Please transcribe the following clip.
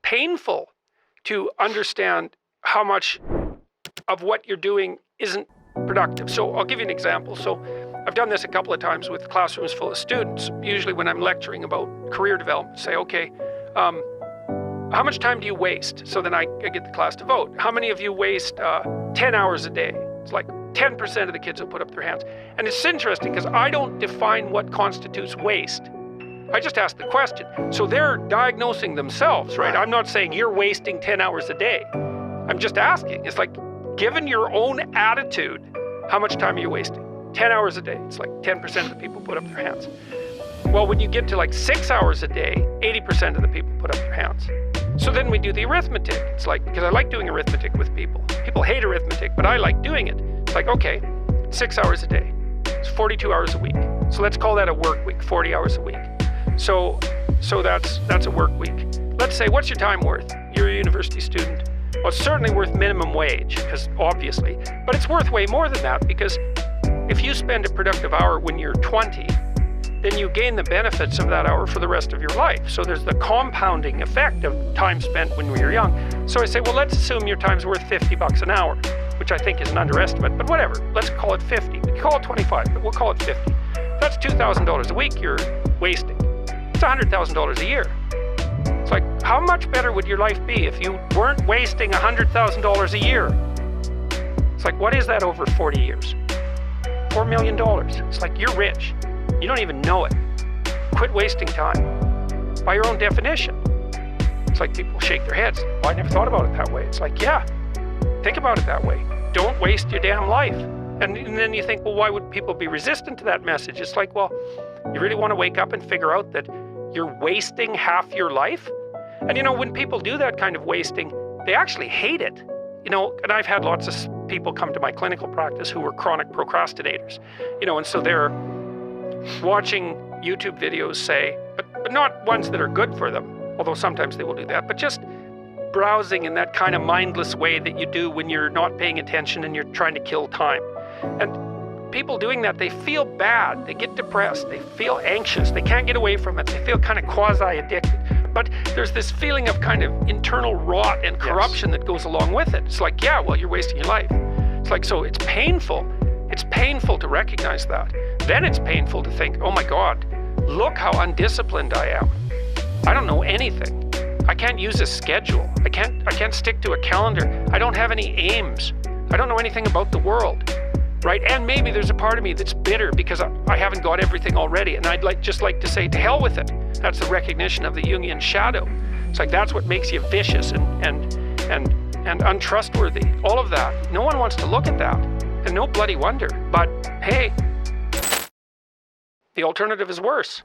painful to understand how much of what you're doing isn't productive. So I'll give you an example. So I've done this a couple of times with classrooms full of students. Usually when I'm lecturing about career development, say, okay, how much time do you waste? So then I get the class to vote. How many of you waste 10 hours a day? It's like 10% of the kids will put up their hands. And it's interesting because I don't define what constitutes waste. I just ask the question. So they're diagnosing themselves, right? I'm not saying you're wasting 10 hours a day. I'm just asking. It's like, given your own attitude, how much time are you wasting? 10 hours a day. It's like 10% of the people put up their hands. Well, when you get to like 6 hours a day, 80% of the people put up their hands. So then we do the arithmetic. It's like, because I like doing arithmetic with people. People hate arithmetic, but I like doing it. It's like, okay, 6 hours a day. It's 42 hours a week. So let's call that a work week, 40 hours a week. So that's a work week. Let's say, what's your time worth? You're a university student. Well, it's certainly worth minimum wage, because obviously, but it's worth way more than that, because if you spend a productive hour when you're 20, then you gain the benefits of that hour for the rest of your life. So there's the compounding effect of time spent when we were young. So I say, well, let's assume your time's worth $50 an hour, which I think is an underestimate, but whatever. Let's call it 50. We can call it 25, but we'll call it 50. That's $2,000 a week you're wasting. It's $100,000 a year. It's like, how much better would your life be if you weren't wasting $100,000 a year? It's like, what is that over 40 years? $4 million. It's like, you're rich. You don't even know it. Quit wasting time. By your own definition. It's like people shake their heads. Well, I never thought about it that way. It's like, yeah, think about it that way. Don't waste your damn life. And then you think, well, why would people be resistant to that message? It's like, well, you really want to wake up and figure out that you're wasting half your life? And you know, when people do that kind of wasting, they actually hate it. You know, and I've had lots of people come to my clinical practice who were chronic procrastinators. You know, and so they're watching YouTube videos, say, but not ones that are good for them, although sometimes they will do that, but just browsing in that kind of mindless way that you do when you're not paying attention and you're trying to kill time. And people doing that, they feel bad, they get depressed, they feel anxious, they can't get away from it, they feel kind of quasi-addicted. But there's this feeling of kind of internal rot and corruption that goes along with it. It's like, yeah, well, you're wasting your life. It's like, so it's painful. It's painful to recognize that. Then it's painful to think, oh my God, look how undisciplined I am. I don't know anything. I can't use a schedule. I can't stick to a calendar. I don't have any aims. I don't know anything about the world, right? And maybe there's a part of me that's bitter because I haven't got everything already. And I'd just like to say, to hell with it. That's the recognition of the Jungian shadow. It's like, that's what makes you vicious and untrustworthy. All of that. No one wants to look at that. And no bloody wonder. But hey, the alternative is worse.